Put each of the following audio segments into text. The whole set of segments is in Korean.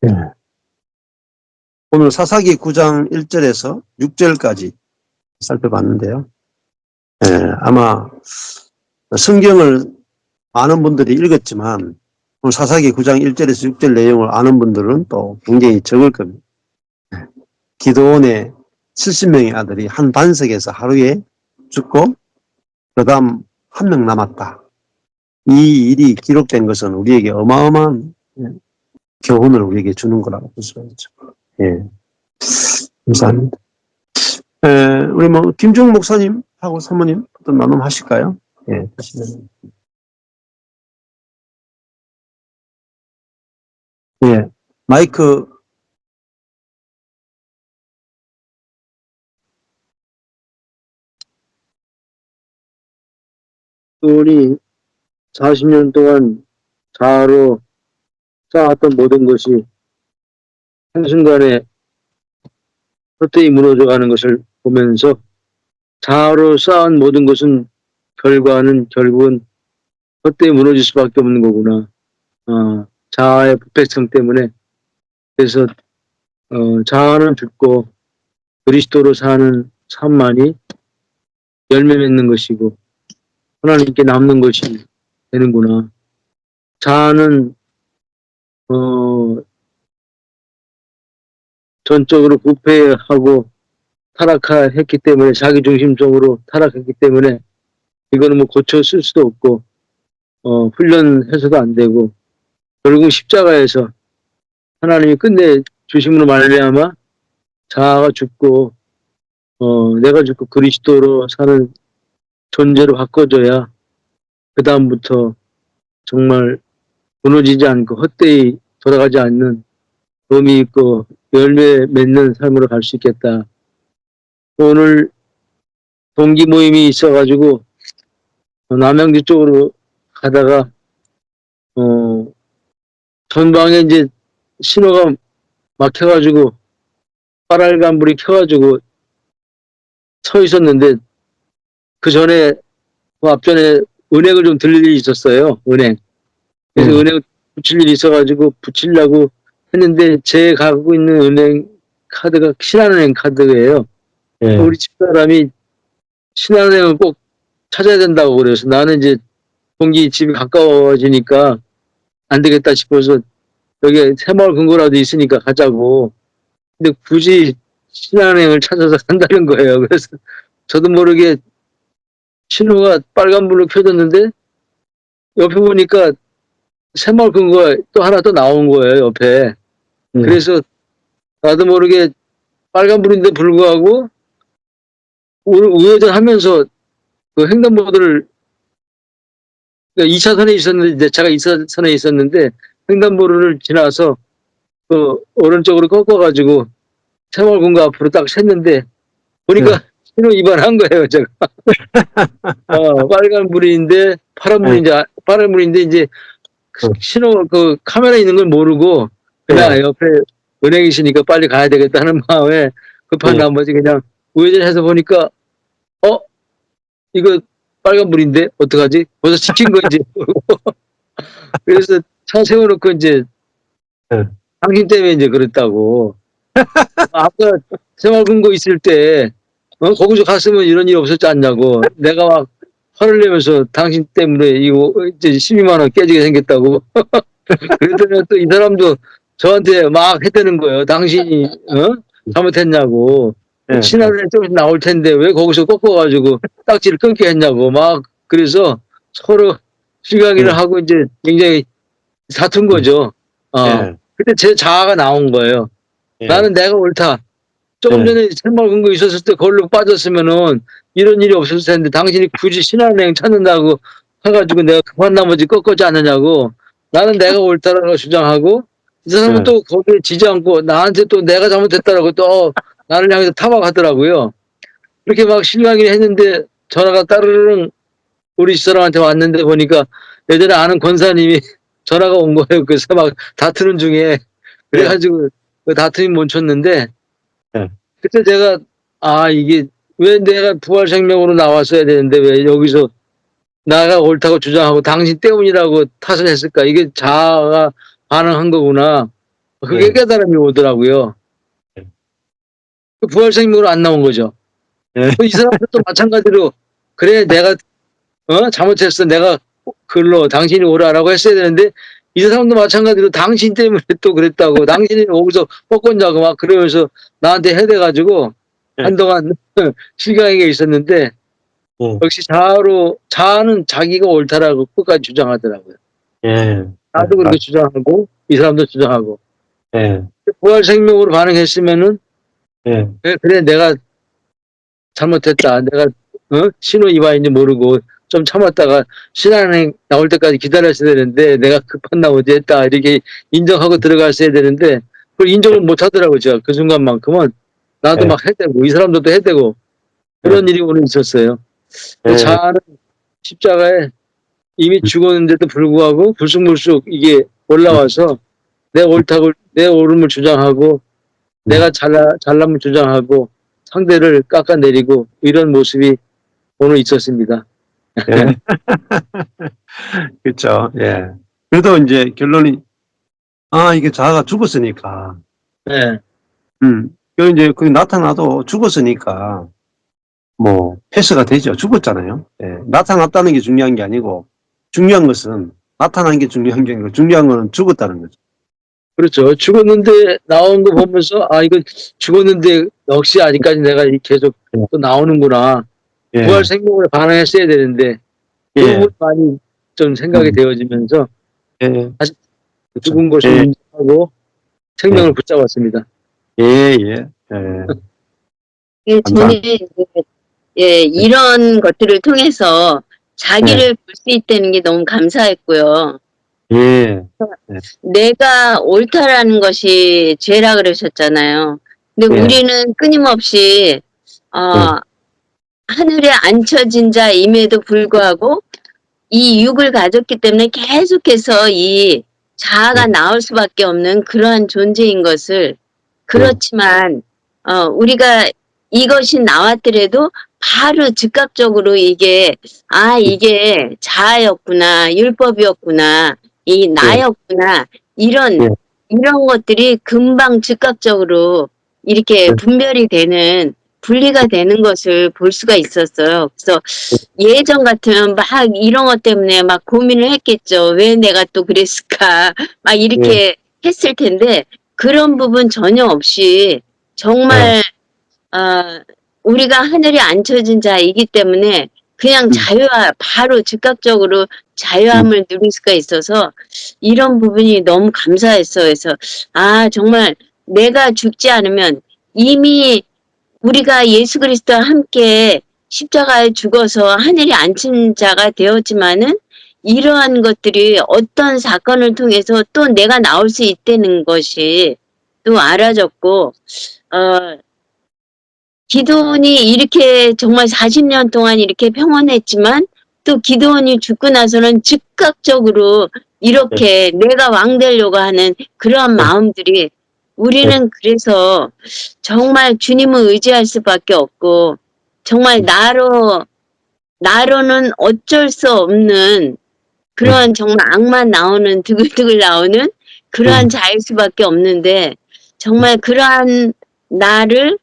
예. 오늘 사사기 9장 1절에서 6절까지 살펴봤는데요. 예, 아마 성경을 많은 분들이 읽었지만 오늘 사사기 9장 1절에서 6절 내용을 아는 분들은 또 굉장히 적을 겁니다. 기드온의 70명의 아들이 한 반석에서 하루에 죽고 그 다음 한 명 남았다. 이 일이 기록된 것은 우리에게 어마어마한 교훈을 우리에게 주는 거라고 볼 수가 있죠. 예. 감사합니다. 우리 김중 목사님하고 사모님 어떤 나눔 하실까요? 예. 예. 마이크. 우리 40년 동안 자아로 쌓았던 모든 것이 한순간에 헛되이 무너져가는 것을 보면서 자아로 쌓은 모든 것은 결국은 헛되이 무너질 수밖에 없는 거구나. 자아의 부패성 때문에. 그래서 자아는 죽고 그리스도로 사는 삶만이 열매 맺는 것이고 하나님께 남는 것이 되는구나. 자아는 전적으로 부패하고 타락했기 때문에, 자기중심적으로 타락했기 때문에 이거는 뭐 고쳐 쓸 수도 없고 훈련해서도 안 되고 결국 십자가에서 하나님이 끝내 주심으로 말미암아 자아가 죽고 내가 죽고 그리스도로 사는 존재로 바꿔줘야 그 다음부터 정말 무너지지 않고 헛되이 돌아가지 않는 의미 있고 열매 맺는 삶으로 갈 수 있겠다. 오늘 동기 모임이 있어가지고 남양주 쪽으로 가다가 전방에 이제 신호가 막혀가지고 빨간불이 켜가지고 서 있었는데 그 전에 그 앞전에 은행을 좀 들릴 일이 있었어요. 은행. 그래서 은행 붙일 일이 있어가지고 붙이려고 했는데 제 갖고 있는 은행 카드가 신한은행 카드예요. 예. 우리 집사람이 신한은행을 꼭 찾아야 된다고 그래서 나는 이제 동기 집이 가까워지니까 안 되겠다 싶어서 여기 새마을 금고라도 있으니까 가자고. 근데 굳이 신한은행을 찾아서 간다는 거예요. 그래서 저도 모르게 신호가 빨간불로 켜졌는데 옆에 보니까 새마을 금고가 또 하나 또 나온 거예요, 옆에. 그래서 나도 모르게 빨간불인데 불구하고 우회전 하면서 그 횡단보도를 2차선에 있었는데, 차가 2차선에 있었는데 횡단보도를 지나서 그 오른쪽으로 꺾어가지고 새마을 금고 앞으로 딱 샜는데 보니까 신호 위반한 거예요, 제가. 빨간불인데 파란불인데 이제 신호 그 카메라 있는 걸 모르고 그냥 옆에 은행이시니까 빨리 가야 되겠다 하는 마음에 급한 나머지 그냥 우회전해서 보니까 이거 빨간불인데 어떡하지? 벌써 지킨 건지. 그래서 차 세워놓고 이제 당신 때문에 이제 그랬다고. 아까 새마을금고 있을 때 거기서 갔으면 이런 일 없었지 않냐고. 내가 막 화를 내면서 당신 때문에 이거 이제 12만 원 깨지게 생겼다고. 그랬더니 또 이 사람도 저한테 막 했다는 거예요. 당신이 잘못했냐고. 신한은행 좀 나올 텐데 왜 거기서 꺾어가지고 딱지를 끊게 했냐고. 막 그래서 서로 실강이를 하고 이제 굉장히 다툰 거죠. 그때 제 자아가 나온 거예요. 나는 내가 옳다. 조금 전에 새마을 금고 있었을 때 거기로 빠졌으면은 이런 일이 없었을 텐데 당신이 굳이 신한은행 찾는다고 해가지고 내가 급한 나머지 꺾었지 않느냐고. 나는 내가 옳다라고 주장하고 이 사람은 또 거기에 지지 않고 나한테 또 내가 잘못했다라고 또 나를 향해서 타박하더라고요. 이렇게 막 실강이를 했는데 전화가 따르릉 우리 집사람한테 왔는데 보니까 예전에 아는 권사님이 전화가 온 거예요. 그래서 막 다투는 중에. 그래가지고 그 다툼이 멈췄는데 그때 제가 이게 왜 내가 부활생명으로 나왔어야 되는데 왜 여기서 나가 옳다고 주장하고 당신 때문이라고 탓을 했을까. 이게 자아가 반응한 거구나. 그게 예. 깨달음이 오더라고요. 예. 그 부활생명으로 안 나온 거죠. 예. 이 사람들도 마찬가지로 그래 내가 잘못했어 내가 글로 당신이 오라라고 했어야 되는데 이 사람도 마찬가지로 당신 때문에 또 그랬다고 당신이 거기서 뻗건자고 막 그러면서 나한테 해대가지고 예. 한동안 실강하게 있었는데 예. 역시 자아는 자기가 옳다라고 끝까지 주장하더라고요. 예. 나도 그렇게 주장하고 이 사람도 주장하고 예. 부활생명으로 반응했으면은 예. 그래 내가 잘못했다 내가 신호 위반인지 모르고 좀 참았다가 신앙에 나올 때까지 기다렸어야 되는데 내가 급한 나머지 했다 이렇게 인정하고 들어갔어야 되는데 그걸 인정을 못 하더라고요. 제가 그 순간만큼은 나도 예. 막 해대고 이 사람들도 해대고 그런 일이 오늘 있었어요. 예. 자아는 십자가에 이미 죽었는데도 불구하고 불쑥불쑥 이게 올라와서 내 옳다고 내 옳음을 주장하고 내가 잘남을 주장하고 상대를 깎아내리고 이런 모습이 오늘 있었습니다. 예. 그렇죠. 예. 그래도 이제 결론이 이게 자아가 죽었으니까. 네. 그 이제 그게 나타나도 죽었으니까 뭐 패스가 되죠. 죽었잖아요. 예. 나타났다는 게 중요한 게 아니고 중요한 것은 나타난 게 중요한 게 아니고 중요한 거는 죽었다는 거죠. 그렇죠. 죽었는데 나온 거 보면서 이거 죽었는데 역시 아직까지 내가 계속 또 나오는구나. 예. 부활 생명으로 반응했어야 되는데 그 예. 부분이 많이 좀 생각이 되어지면서 예. 다시 그렇죠. 죽은 것을 예. 인정하고 생명을 예. 붙잡았습니다. 예. 예. 예, 저는 감사합니다. 이런 것들을 통해서 자기를 볼 수 있다는 게 너무 감사했고요. 예. 내가 옳다라는 것이 죄라 그러셨잖아요. 근데 예. 우리는 끊임없이 하늘에 앉혀진 자임에도 불구하고 이 육을 가졌기 때문에 계속해서 이 자아가 나올 수밖에 없는 그러한 존재인 것을, 그렇지만 우리가 이것이 나왔더라도 바로 즉각적으로 이게 이게 자아였구나, 율법이었구나, 이 나였구나, 이런 것들이 금방 즉각적으로 이렇게 분별이 되는, 분리가 되는 것을 볼 수가 있었어요. 그래서 예전 같으면 막 이런 것 때문에 막 고민을 했겠죠. 왜 내가 또 그랬을까? 막 이렇게 했을 텐데 그런 부분 전혀 없이 정말 우리가 하늘에 앉혀진 자이기 때문에 그냥 자유와 바로 즉각적으로 자유함을 누릴 수가 있어서 이런 부분이 너무 감사했어요. 그래서 정말 내가 죽지 않으면 이미 우리가 예수 그리스도와 함께 십자가에 죽어서 하늘에 앉힌 자가 되었지만은 이러한 것들이 어떤 사건을 통해서 또 내가 나올 수 있다는 것이 또 알아졌고, 기도원이 이렇게 정말 40년 동안 이렇게 평온했지만 또 기도원이 죽고 나서는 즉각적으로 이렇게 내가 왕 되려고 하는 그러한 마음들이, 우리는 그래서 정말 주님을 의지할 수밖에 없고 정말 나로는 어쩔 수 없는 그러한 정말 악만 나오는 드글드글 나오는 그러한 자일 수밖에 없는데 정말 그러한 나를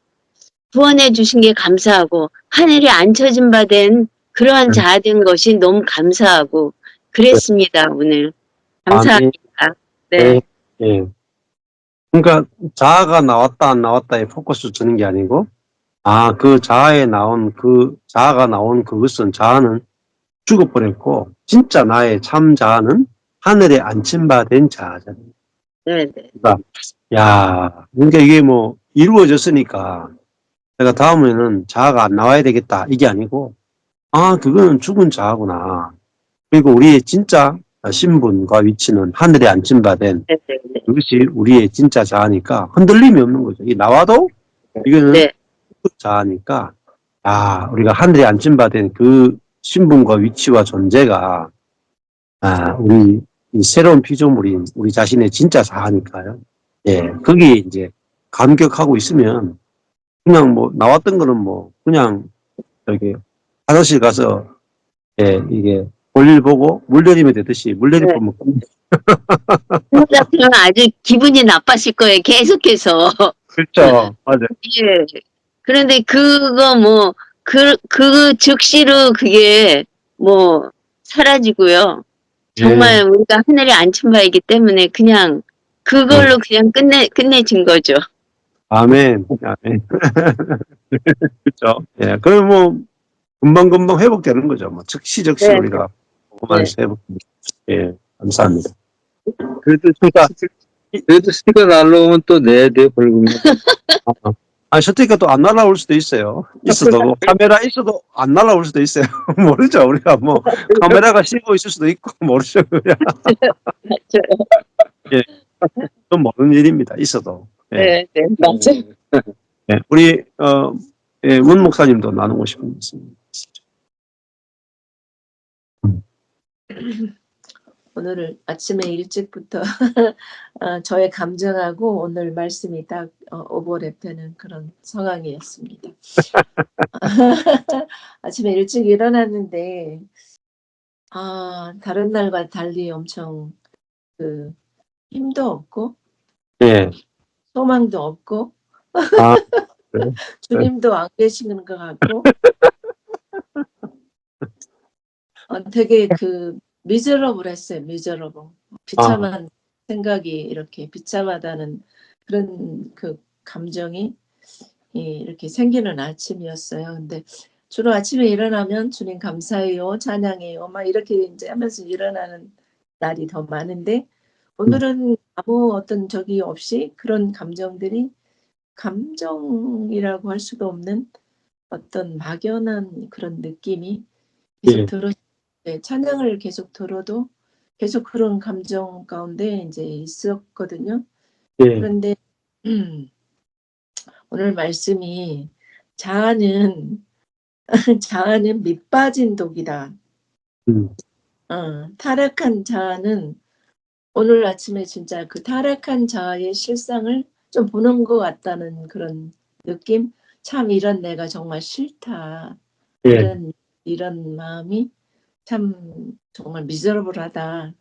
구원해 주신 게 감사하고 하늘에 앉혀진 바 된 그러한 자 된 것이 너무 감사하고 그랬습니다. 오늘 감사합니다. 네. 예. 그러니까 자아가 나왔다 안 나왔다에 포커스 주는 게 아니고 그 자아가 나온 그것은 자아는 죽어버렸고 진짜 나의 참 자아는 하늘에 앉힌 바 된 자아잖아요. 네. 그러니까 이게 뭐 이루어졌으니까 내가 다음에는 자아가 안 나와야 되겠다 이게 아니고 그거는 죽은 자아구나. 그리고 우리의 진짜 신분과 위치는 하늘에 앉힌 바 된 그것이 우리의 진짜 자아니까 흔들림이 없는 거죠. 이 나와도 이거는 자아니까 우리가 하늘에 앉힌 바 된 그 신분과 위치와 존재가 우리 이 새로운 피조물인 우리 자신의 진짜 자아니까요. 예, 거기에 이제 감격하고 있으면 그냥 뭐 나왔던 거는 뭐 그냥 화장실 가서 이게 볼일 보고 물내리면 되듯이 물내리 네. 보면 그러면 아주 기분이 나빴을 거예요. 계속해서. 그렇죠. 맞아요. 예. 그런데 그거 뭐, 그 즉시로 그게 뭐 사라지고요. 예. 정말 우리가 하늘에 앉힌 바이기 때문에 그냥 그걸로 그냥 끝내진 거죠. 아멘. 아멘. 그렇죠. 예. 그럼 뭐 금방금방 회복되는 거죠. 뭐 즉시 네, 우리가 네. 그만 회복됩니다. 예. 감사합니다. 그래도, 그러니까 그래도 스티커 날라오면 또 내야 돼요, 벌금을. 셔틀가 또 안 날아올 수도 있어요. 있어도 카메라 있어도 안 날아올 수도 있어요. 모르죠. 우리가 뭐 카메라가 씌고 있을 수도 있고 모르죠. 그냥. 예. 또 모르는 일입니다. 있어도. 예. 네, 네, 맞아요. 예. 우리 예, 문 목사님도 나누고 싶은 말씀 있으시죠? 오늘 아침에 일찍부터 저의 감정하고 오늘 말씀이 딱 오버랩되는 그런 상황이었습니다. 아침에 일찍 일어났는데 다른 날과 달리 엄청 그 힘도 없고 예. 소망도 없고 아, 그래요? 주님도 안 계시는 것 같고 되게 미저러블했어요. 미저러블. 비참한 생각이 이렇게 비참하다는 그런 감정이 이렇게 생기는 아침이었어요. 근데 주로 아침에 일어나면 주님 감사해요, 찬양해요, 막 이렇게 이제 하면서 일어나는 날이 더 많은데 오늘은 아무 어떤 적이 없이 그런 감정들이 감정이라고 할 수도 없는 어떤 막연한 그런 느낌이 계속 예. 네, 찬양을 계속 들어도 계속 그런 감정 가운데 이제 있었거든요. 예. 그런데 오늘 말씀이 자아는 자아는 밑빠진 독이다. 음. 타락한 자아는 오늘 아침에 진짜 그 타락한 자아의 실상을 좀 보는 것 같다는 그런 느낌. 참 이런 내가 정말 싫다. 예. 이런 마음이 참 정말 미저러블하다.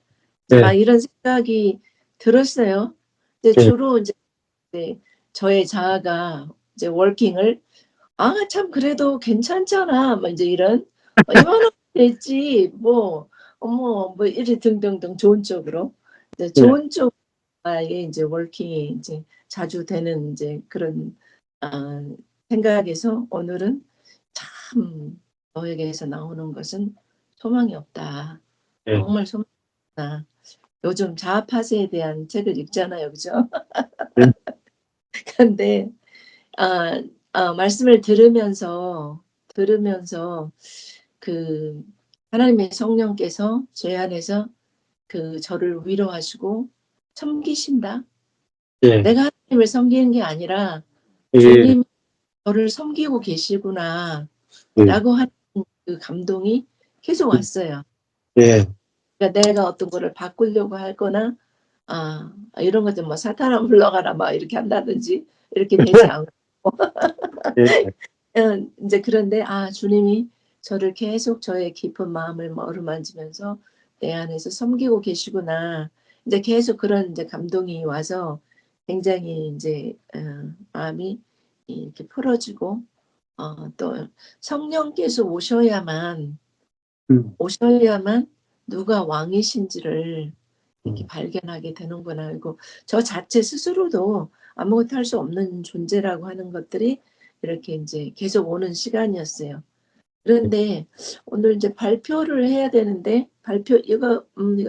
막 예. 이런 생각이 들었어요. 근데 예. 주로 이제 저의 자아가 이제 워킹을 참 그래도 괜찮잖아. 뭐 이제 이런 이만하면 됐지. 뭐 어머 뭐 이래 등등등 좋은 쪽으로 이제 예. 좋은 쪽에 이제 워킹이 이제 자주 되는 이제 그런 생각에서 오늘은 참 너에게서 나오는 것은 소망이 없다. 예. 정말 소망이 없다. 요즘 자아 파쇄에 대한 책을 읽잖아요, 그죠? 예. 근데 말씀을 들으면서 하나님의 성령께서 제 안에서 저를 위로하시고 섬기신다. 예. 내가 하나님을 섬기는 게 아니라 예. 주님이 저를 섬기고 계시구나 예. 라고 하는 그 감동이 계속 왔어요. 예. 그러니까 내가 어떤 거를 바꾸려고 하거나 이런 것들 뭐 사탄아 물러가라 막 이렇게 한다든지 이렇게 되지 않고 예. 이제 그런데 주님이 저를 계속 저의 깊은 마음을 뭐 어루만지면서 내 안에서 섬기고 계시구나. 이제 계속 그런 이제 감동이 와서 굉장히 이제 마음이 이렇게 풀어지고 또 성령께서 오셔야만 누가 왕이신지를 이렇게 발견하게 되는구나. 그리고 저 자체 스스로도 아무것도 할 수 없는 존재라고 하는 것들이 이렇게 이제 계속 오는 시간이었어요. 그런데 오늘 이제 발표를 해야 되는데 이거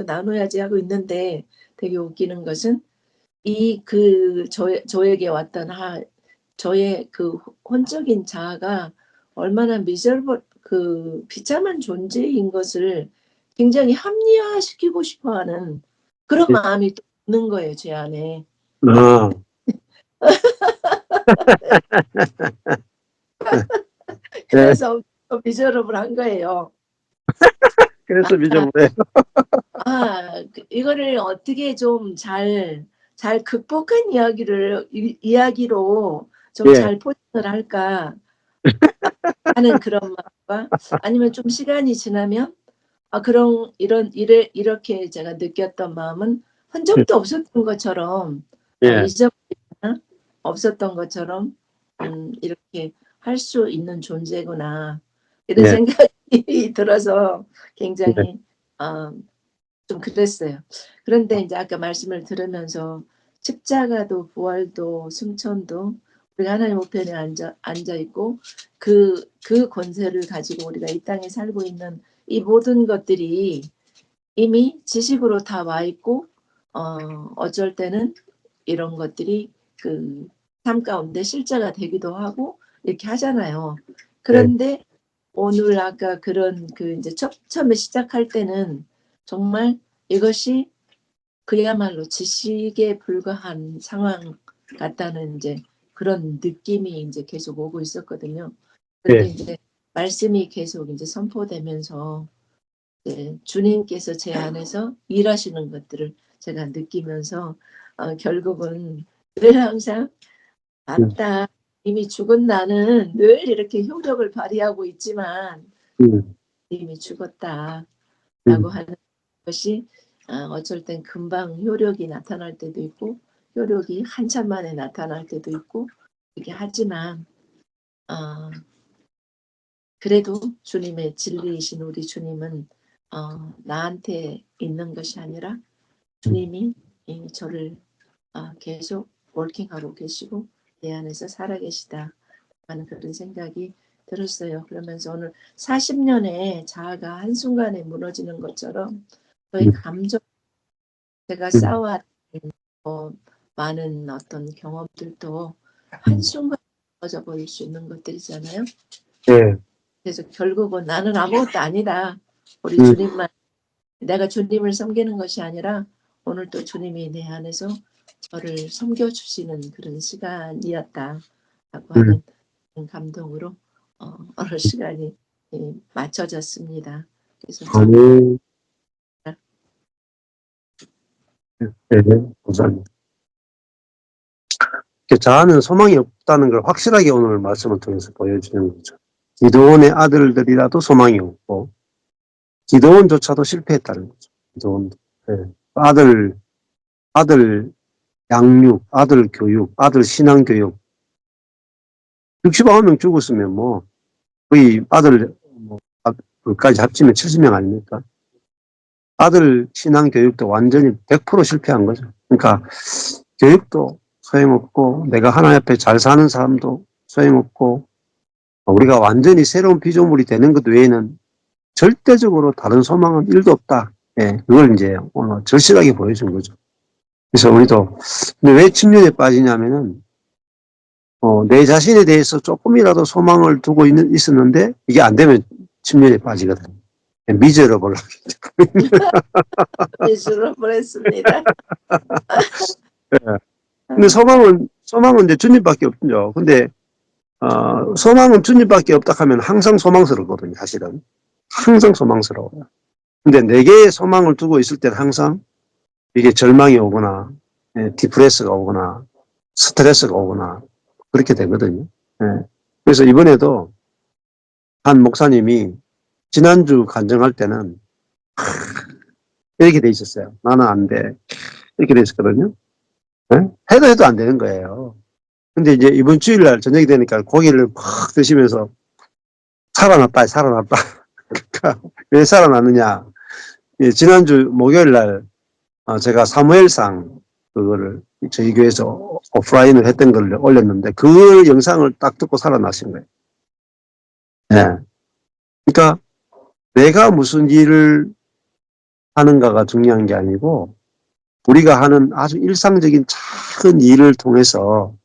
나눠야지 하고 있는데 되게 웃기는 것은 저에게 왔던 저의 혼적인 자아가 얼마나 비참한 존재인 것을 굉장히 합리화시키고 싶어하는 그런 마음이 또 있는 거예요, 제 안에. 아. 예. 그래서 미저러블한 거예요. 그래서 미저분해. 이거를 어떻게 좀 잘 극복한 이야기로 좀 예. 잘 포장을 할까 하는 그런 마음과 아니면 좀 시간이 지나면 이렇게 제가 느꼈던 마음은 흔적도 없었던 것처럼, 예, 잊어버리거나 없었던 것처럼, 이렇게 할 수 있는 존재구나. 이런 예, 생각이 들어서 예, 굉장히, 어, 좀 그랬어요. 그런데 이제 아까 말씀을 들으면서 십자가도 부활도 승천도 우리가 하나님 우편에 앉아 있고 그 권세를 가지고 우리가 이 땅에 살고 있는 이 모든 것들이 이미 지식으로 다 와 있고 어쩔 때는 이런 것들이 그 삶 가운데 실제가 되기도 하고 이렇게 하잖아요. 예, 그런데 오늘 아까 그런 이제 처음에 시작할 때는 정말 이것이 그야말로 지식에 불과한 상황 같다는 이제 그런 느낌이 이제 계속 오고 있었거든요. 그런데 예, 이제 말씀이 계속 이제 선포되면서 주님께서 제 안에서 일하시는 것들을 제가 느끼면서 결국은 늘 항상 음, 맞다. 이미 죽은 나는 늘 이렇게 효력을 발휘하고 있지만 음, 이미 죽었다. 라고 음, 하는 것이 어쩔 땐 금방 효력이 나타날 때도 있고 효력이 한참 만에 나타날 때도 있고 이렇게 하지만 어, 그래도 주님의 진리이신 우리 주님은 나한테 있는 것이 아니라 음. 주님이 저를 계속 워킹하고 계시고 내 안에서 살아계시다 하는 그런 생각이 들었어요. 그러면서 오늘 40년의 자아가 한순간에 무너지는 것처럼 저의 음, 감정, 제가 음, 쌓아왔던 많은 어떤 경험들도 음. 한순간에 무너져 버릴 수 있는 것들이잖아요. 예, 그래서 결국은 나는 아무것도 아니다. 우리 음, 주님만, 내가 주님을 섬기는 것이 아니라 오늘 또 주님이 내 안에서 저를 섬겨주시는 그런 시간이었다라고 음. 하는 감동으로 어느 시간이 맞춰졌습니다. 그래서 참 아니, 예, 감사합니다. 자아는 소망이 없다는 걸 확실하게 오늘 말씀을 통해서 보여주는 거죠. 기도원의 아들들이라도 소망이 없고, 기도원조차도 실패했다는 거죠. 기도원도. 예. 아들 양육, 아들 교육, 아들 신앙교육. 60만 명 죽었으면 뭐, 거의 아들, 뭐, 그까지 합치면 70명 아닙니까? 아들 신앙교육도 완전히 100% 실패한 거죠. 그러니까, 교육도 소용없고, 내가 하나님 앞에 잘 사는 사람도 소용없고, 우리가 완전히 새로운 피조물이 되는 것 외에는 절대적으로 다른 소망은 1도 없다. 예, 그걸 이제 오늘 절실하게 보여준 거죠. 그래서 우리도, 근데 왜 침륜에 빠지냐면은, 내 자신에 대해서 조금이라도 소망을 두고 있었는데, 이게 안 되면 침륜에 빠지거든요. 미저러블. 예수로 보냈습니다. 근데 소망은 이제 주님밖에 없죠. 근데, 소망은 주님밖에 없다 하면 항상 소망스럽거든요, 사실은. 항상 소망스러워요. 근데 내게 소망을 두고 있을 때는 항상 이게 절망이 오거나, 디프레스가 오거나, 스트레스가 오거나, 그렇게 되거든요. 예. 그래서 이번에도 한 목사님이 지난주 간증할 때는 이렇게 돼 있었어요. 나는 안 돼. 이렇게 돼 있었거든요. 예? 해도 안 되는 거예요. 근데 이제 이번 주일날 저녁이 되니까 고기를 막 드시면서 살아났다. 그러니까 왜 살아났느냐. 예, 지난주 목요일날 제가 사무엘상 그거를 저희 교회에서 오프라인을 했던 걸 올렸는데 그 영상을 딱 듣고 살아나신 거예요. 예. 그러니까 내가 무슨 일을 하는가가 중요한 게 아니고 우리가 하는 아주 일상적인 작은 일을 통해서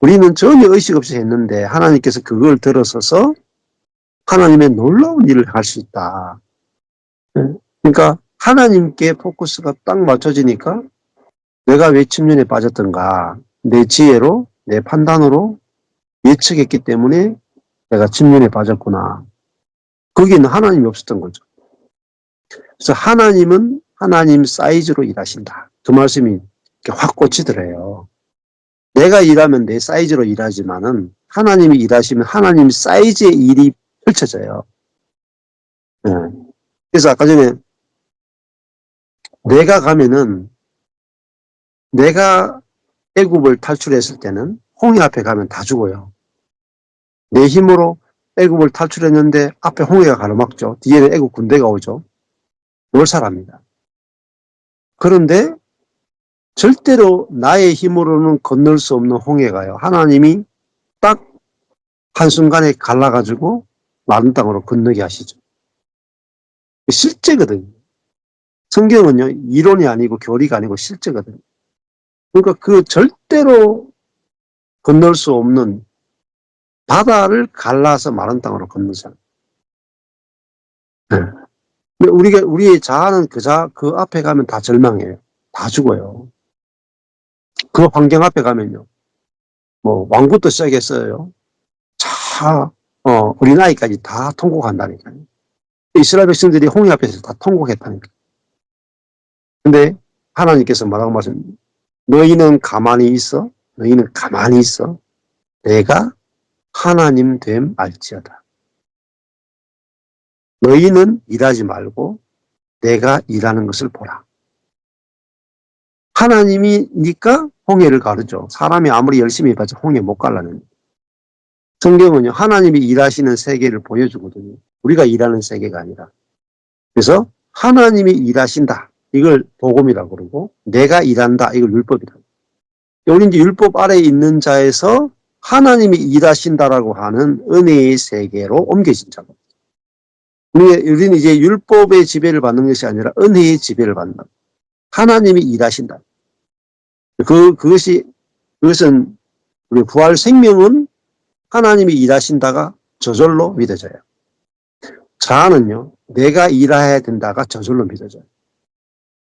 우리는 전혀 의식 없이 했는데 하나님께서 그걸 들어서서 하나님의 놀라운 일을 할 수 있다. 그러니까 하나님께 포커스가 딱 맞춰지니까 내가 왜 침륜에 빠졌던가 내 지혜로 내 판단으로 예측했기 때문에 내가 침륜에 빠졌구나. 거기는 하나님이 없었던 거죠. 그래서 하나님은 하나님 사이즈로 일하신다. 그 말씀이 확 꽂히더래요. 내가 일하면 내 사이즈로 일하지만은 하나님이 일하시면 하나님 사이즈의 일이 펼쳐져요. 네. 그래서 아까 전에 내가 가면은 내가 애굽을 탈출했을 때는 홍해 앞에 가면 다 죽어요. 내 힘으로 애굽을 탈출했는데 앞에 홍해가 가로막죠. 뒤에는 애굽 군대가 오죠. 몰살합니다. 그런데 절대로 나의 힘으로는 건널 수 없는 홍해가요. 하나님이 딱 한순간에 갈라가지고 마른 땅으로 건너게 하시죠. 실제거든요. 성경은요, 이론이 아니고 교리가 아니고 실제거든요. 그러니까 그 절대로 건널 수 없는 바다를 갈라서 마른 땅으로 건너잖아요. 네. 근데 우리의 자아는 그 앞에 가면 다 절망해요. 다 죽어요. 그 환경 앞에 가면요. 뭐, 왕부터 시작했어요. 어린아이까지 다 통곡한다니까요. 이스라엘 백성들이 홍해 앞에서 다 통곡했다니까요. 근데 하나님께서 뭐라고 말씀, 너희는 가만히 있어. 너희는 가만히 있어. 내가 하나님 됨 알지어다. 너희는 일하지 말고 내가 일하는 것을 보라. 하나님이니까 홍해를 가르죠. 사람이 아무리 열심히 해봐도 홍해 못 갈라는. 성경은요, 하나님이 일하시는 세계를 보여주거든요. 우리가 일하는 세계가 아니라. 그래서 하나님이 일하신다. 이걸 복음이라고 그러고, 내가 일한다. 이걸 율법이라고. 우리 이제 율법 아래에 있는 자에서 하나님이 일하신다라고 하는 은혜의 세계로 옮겨진 자고. 우리는 이제 율법의 지배를 받는 것이 아니라 은혜의 지배를 받는다. 하나님이 일하신다. 그것은 우리 부활 생명은 하나님이 일하신다가 저절로 믿어져요. 자아는요, 내가 일해야 된다가 저절로 믿어져요.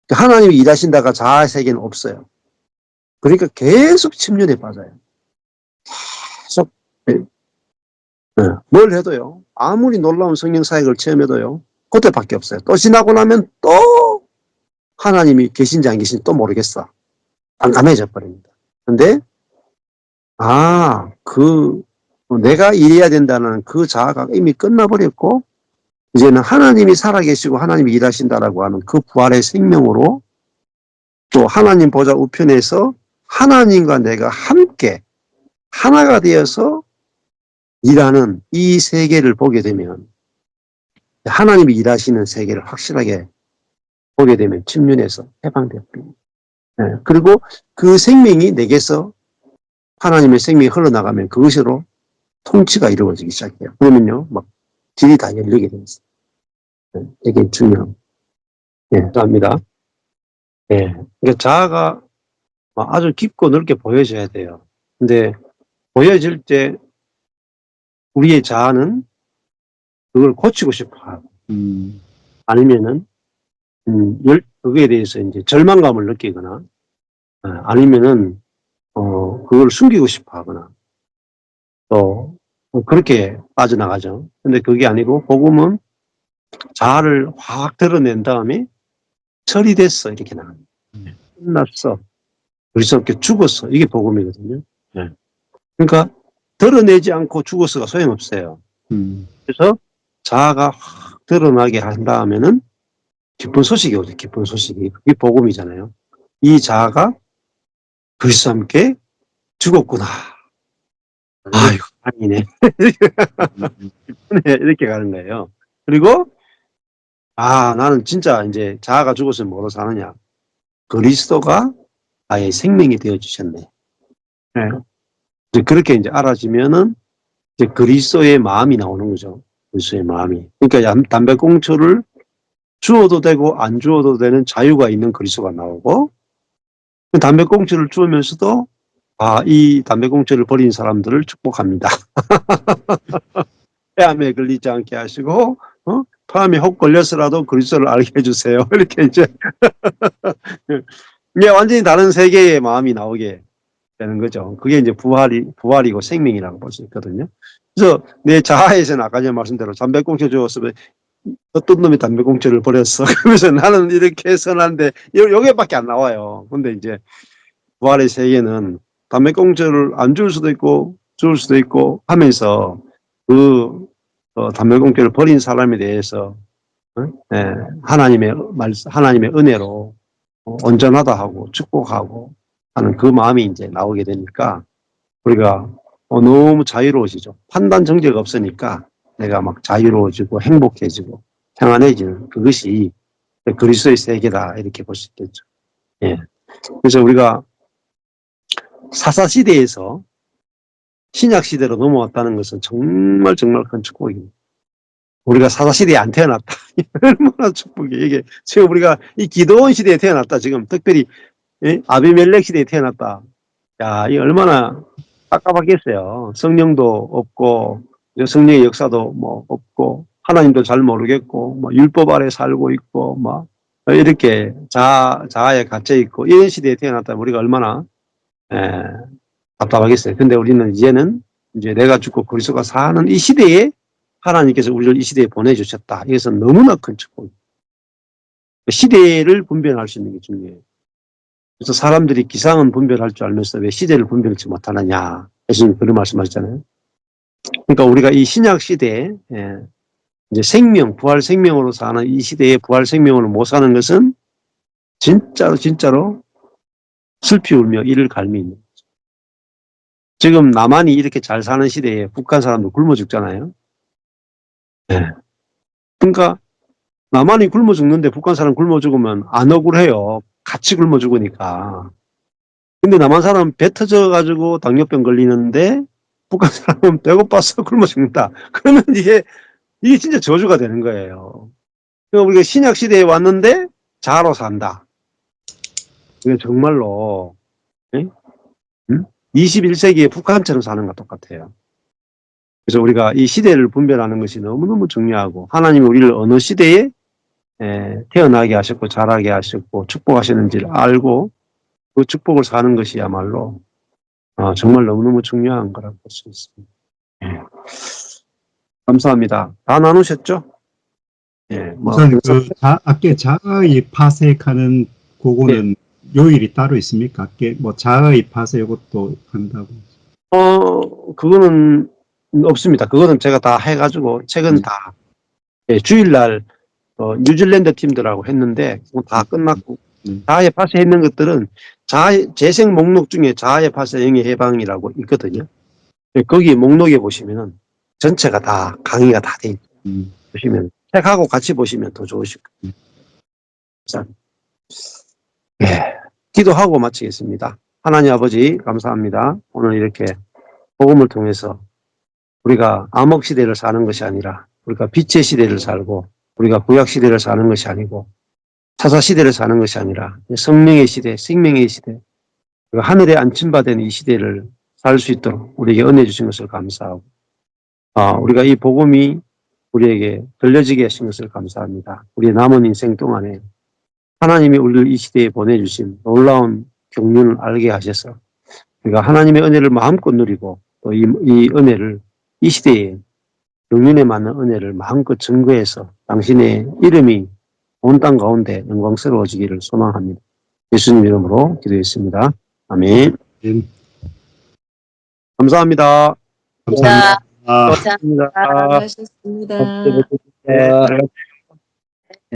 하나님이 일하신다가 자아의 세계는 없어요. 그러니까 계속 침륜에 빠져요. 계속. 뭘 해도요, 아무리 놀라운 성령 사역을 체험해도요, 그때밖에 없어요. 또 지나고 나면 또 하나님이 계신지 안 계신지 또 모르겠어. 깜깜해져 버립니다. 근데, 내가 일해야 된다는 그 자아가 이미 끝나버렸고, 이제는 하나님이 살아계시고 하나님이 일하신다라고 하는 그 부활의 생명으로 또 하나님 보좌 우편에서 하나님과 내가 함께 하나가 되어서 일하는 이 세계를 보게 되면 하나님이 일하시는 세계를 확실하게 보게 되면 침륜에서 해방됩니다. 네. 그리고 그 생명이 내게서 하나님의 생명이 흘러나가면 그것으로 통치가 이루어지기 시작해요. 그러면요, 막 길이 다 열리게 됩니다. 네. 이게 중요합니다. 네, 감사합니다. 네. 그러니까 자아가 아주 깊고 넓게 보여져야 돼요. 근데 보여질 때 우리의 자아는 그걸 고치고 싶어 하고, 아니면은, 그거에 대해서 이제 절망감을 느끼거나, 아니면은, 그걸 숨기고 싶어 하거나, 또, 그렇게 빠져나가죠. 근데 그게 아니고, 복음은 자아를 확 드러낸 다음에 처리됐어. 이렇게 나갑니다. 끝났어. 그리스도께 죽었어. 이게 복음이거든요. 네. 그러니까 드러내지 않고 죽었어가 소용없어요. 그래서 자아가 확 드러나게 한 다음에는 기쁜 소식이 오죠. 기쁜 소식이. 그게 복음이잖아요. 이 자아가 그리스도와 함께 죽었구나. 아이고, 아니네. 이렇게 가는 거예요. 그리고, 나는 진짜 이제 자아가 죽었으면 뭐로 사느냐. 그리스도가 나의 생명이 되어 주셨네. 네. 이제 그렇게 이제 알아지면은 이제 그리스도의 마음이 나오는 거죠. 그리스도의 마음이. 그러니까 담배꽁초를 주어도 되고 안 주어도 되는 자유가 있는 그리스도가 나오고, 담배꽁초를 주우면서도 이 담배꽁초를 버린 사람들을 축복합니다. 폐암에 걸리지 않게 하시고, 폐암에 혹 걸려서라도 그리스도를 알게 해주세요. 이렇게 이제 이게 완전히 다른 세계의 마음이 나오게 되는 거죠. 그게 이제 부활이고 생명이라고 볼 수 있거든요. 그래서 내 자아에서는 아까 전에 말씀대로 담배꽁초 주었으면 어떤 놈이 담배꽁초를 버렸어. 그러면서 나는 이렇게 선한데 요게밖에 안 나와요. 근데 이제 부활의 세계는 담배꽁초를 안 줄 수도 있고 줄 수도 있고 하면서 그 담배꽁초를 버린 사람에 대해서 하나님의 말씀, 하나님의 은혜로 온전하다 하고 축복하고 하는 그 마음이 이제 나오게 되니까 우리가 너무 자유로워지죠. 판단 정죄가 없으니까 내가 막 자유로워지고 행복해지고 평안해지는 그것이 그리스도의 세계다 이렇게 볼 수 있겠죠. 예. 그래서 우리가 사사시대에서 신약시대로 넘어왔다는 것은 정말 정말 큰 축복입니다. 우리가 사사시대에 안 태어났다. 얼마나 축복이에요. 이게 지금 우리가 이 기도원 시대에 태어났다. 지금 특별히 아비멜렉 시대에 태어났다. 야, 이 얼마나 깝깝하겠어요. 성령도 없고 성령의 역사도 뭐 없고 하나님도 잘 모르겠고 뭐 율법 아래 살고 있고 막 이렇게 자아에 갇혀 있고 이런 시대에 태어났다면 우리가 얼마나 답답하겠어요. 근데 우리는 이제는 이제 내가 죽고 그리스도가 사는 이 시대에 하나님께서 우리를 이 시대에 보내주셨다. 이것은 너무나 큰 축복입니다. 시대를 분별할 수 있는 게 중요해요. 그래서 사람들이 기상은 분별할 줄 알면서 왜 시대를 분별하지 못하느냐. 예수님 그런 말씀하셨잖아요. 그러니까 우리가 이 신약 시대에 이제 생명, 부활 생명으로 사는 이 시대에 부활 생명으로 못 사는 것은 진짜로 슬피 울며 이를 갈미 있는 거죠. 지금 남한이 이렇게 잘 사는 시대에 북한 사람도 굶어 죽잖아요. 그러니까 남한이 굶어 죽는데 북한 사람 굶어 죽으면 안 억울해요. 같이 굶어 죽으니까. 근데 남한 사람은 배 터져가지고 당뇨병 걸리는데 북한 사람은 배고파서 굶어 죽는다. 그러면 이게 진짜 저주가 되는 거예요. 그러니까 우리가 신약 시대에 왔는데 자로 산다. 이게 정말로 21세기의 북한처럼 사는 것 똑같아요. 그래서 우리가 이 시대를 분별하는 것이 너무너무 중요하고 하나님이 우리를 어느 시대에 태어나게 하셨고 자라게 하셨고 축복하셨는지를 알고 그 축복을 사는 것이야말로 정말 너무너무 중요한 거라고 볼 수 있습니다. 감사합니다. 다 나누셨죠? 우선 아까 자아의 파쇄하는 그거는 요일이 따로 있습니까? 아까 뭐 자아의 파쇄 이것도 한다고. 그거는 없습니다. 그거는 제가 다 해가지고 최근 다 주일날 뉴질랜드 팀들하고 했는데 다 끝났고 자아의 파쇄 했는 것들은 재생 목록 중에 자아의 파쇄 영의 해방이라고 있거든요. 거기 목록에 보시면은 전체가 다 강의가 다 돼 있어요. 보시면 책하고 같이 보시면 더 좋으실 거예요. 자, 기도하고 마치겠습니다. 하나님 아버지 감사합니다. 오늘 이렇게 복음을 통해서 우리가 암흑 시대를 사는 것이 아니라 우리가 빛의 시대를 살고 우리가 구약 시대를 사는 것이 아니고 사사 시대를 사는 것이 아니라 성령의 시대, 생명의 시대, 하늘에 안침받은 이 시대를 살 수 있도록 우리에게 은혜 주신 것을 감사하고 우리가 이 복음이 우리에게 들려지게 하신 것을 감사합니다. 우리의 남은 인생 동안에 하나님이 우리를 이 시대에 보내주신 놀라운 경륜을 알게 하셔서 우리가 하나님의 은혜를 마음껏 누리고 또 이 은혜를 이 시대에 경륜에 맞는 은혜를 마음껏 증거해서 당신의 이름이 온 땅 가운데 영광스러워지기를 소망합니다. 예수님 이름으로 기도했습니다. 아멘. 감사합니다. 감사합니다. 감사합니다. 감사합니다. 수고하셨습니다. 네,